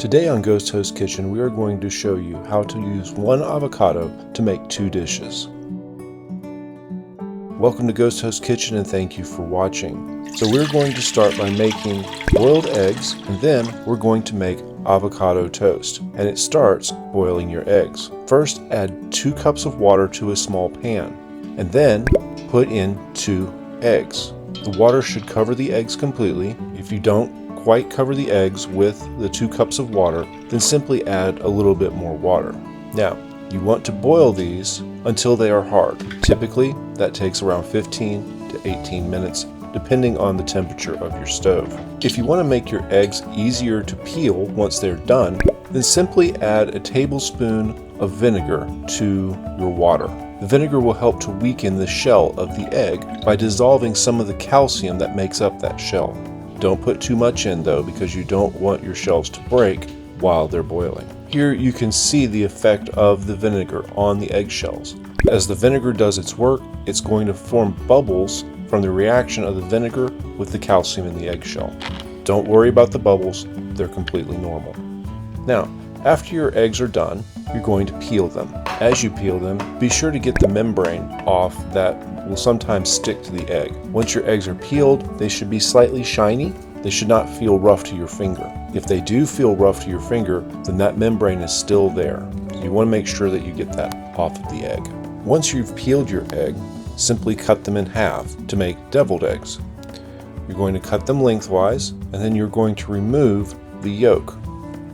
Today on Ghost Toast Kitchen, we are going to show you how to use one avocado to make two dishes. Welcome to Ghost Toast Kitchen and thank you for watching. So we're going to start by making boiled eggs, and then we're going to make avocado toast. And it starts boiling your eggs. First, add 2 cups of water to a small pan, and then put in 2 eggs. The water should cover the eggs completely. If you don't quite cover the eggs with the 2 cups of water, then simply add a little bit more water. Now, you want to boil these until they are hard. Typically, that takes around 15 to 18 minutes, depending on the temperature of your stove. If you want to make your eggs easier to peel once they're done, then simply add a tablespoon of vinegar to your water. The vinegar will help to weaken the shell of the egg by dissolving some of the calcium that makes up that shell. Don't put too much in though, because you don't want your shells to break while they're boiling. Here you can see the effect of the vinegar on the eggshells. As the vinegar does its work, it's going to form bubbles from the reaction of the vinegar with the calcium in the eggshell. Don't worry about the bubbles, they're completely normal. Now, after your eggs are done, you're going to peel them. As you peel them, be sure to get the membrane off that will sometimes stick to the egg. Once your eggs are peeled, they should be slightly shiny. They should not feel rough to your finger. If they do feel rough to your finger, then that membrane is still there. You want to make sure that you get that off of the egg. Once you've peeled your egg, simply cut them in half to make deviled eggs. You're going to cut them lengthwise, and then you're going to remove the yolk.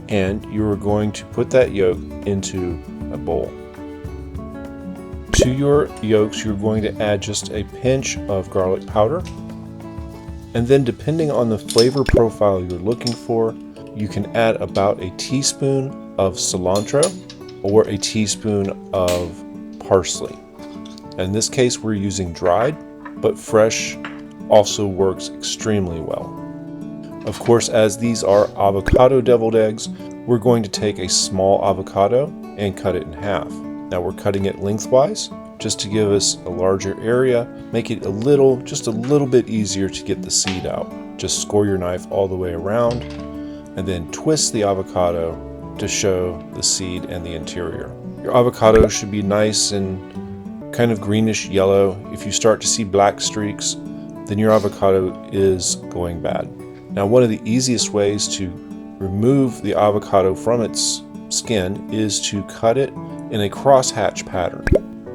And you're going to put that yolk into a bowl. To your yolks, you're going to add just a pinch of garlic powder. And then depending on the flavor profile you're looking for, you can add about a teaspoon of cilantro or a teaspoon of parsley. In this case, we're using dried, but fresh also works extremely well. Of course, as these are avocado deviled eggs, we're going to take a small avocado and cut it in half. Now we're cutting it lengthwise just to give us a larger area, make it just a little bit easier to get the seed out. Just score your knife all the way around and then twist the avocado to show the seed and the interior. Your avocado should be nice and kind of greenish yellow. If you start to see black streaks, then your avocado is going bad. Now, one of the easiest ways to remove the avocado from its skin is to cut it in a crosshatch pattern.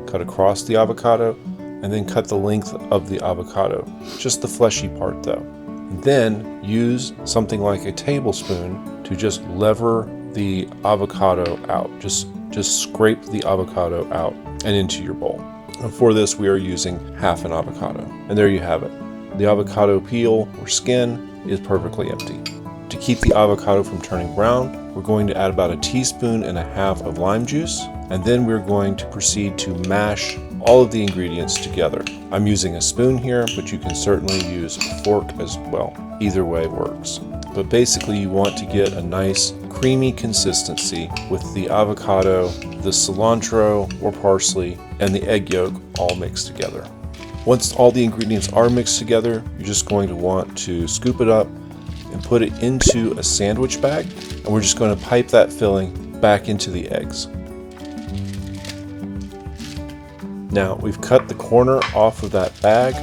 Cut across the avocado and then cut the length of the avocado, just the fleshy part though. And then use something like a tablespoon to just lever the avocado out. Just scrape the avocado out and into your bowl. And for this, we are using half an avocado. And there you have it. The avocado peel or skin is perfectly empty. To keep the avocado from turning brown, we're going to add about 1.5 teaspoons of lime juice, and then we're going to proceed to mash all of the ingredients together. I'm using a spoon here, but you can certainly use a fork as well. Either way works. But basically you want to get a nice creamy consistency with the avocado, the cilantro or parsley, and the egg yolk all mixed together. Once all the ingredients are mixed together, you're just going to want to scoop it up and put it into a sandwich bag, and we're just going to pipe that filling back into the eggs. Now we've cut the corner off of that bag,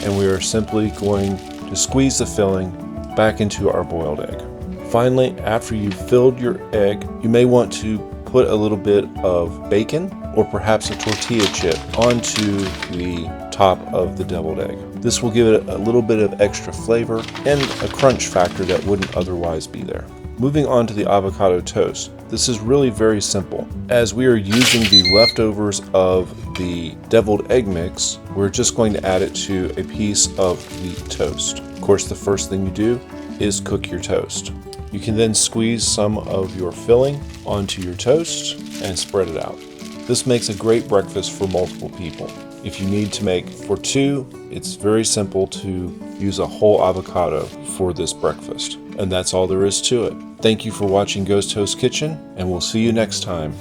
and we are simply going to squeeze the filling back into our boiled egg. Finally, after you've filled your egg, you may want to put a little bit of bacon or perhaps a tortilla chip onto the top of the deviled egg. This will give it a little bit of extra flavor and a crunch factor that wouldn't otherwise be there. Moving on to the avocado toast. This is really very simple. As we are using the leftovers of the deviled egg mix, we're just going to add it to a piece of wheat toast. Of course, the first thing you do is cook your toast. You can then squeeze some of your filling onto your toast and spread it out. This makes a great breakfast for multiple people. If you need to make for 2, it's very simple to use a whole avocado for this breakfast. And that's all there is to it. Thank you for watching Ghost Toast Kitchen, and we'll see you next time.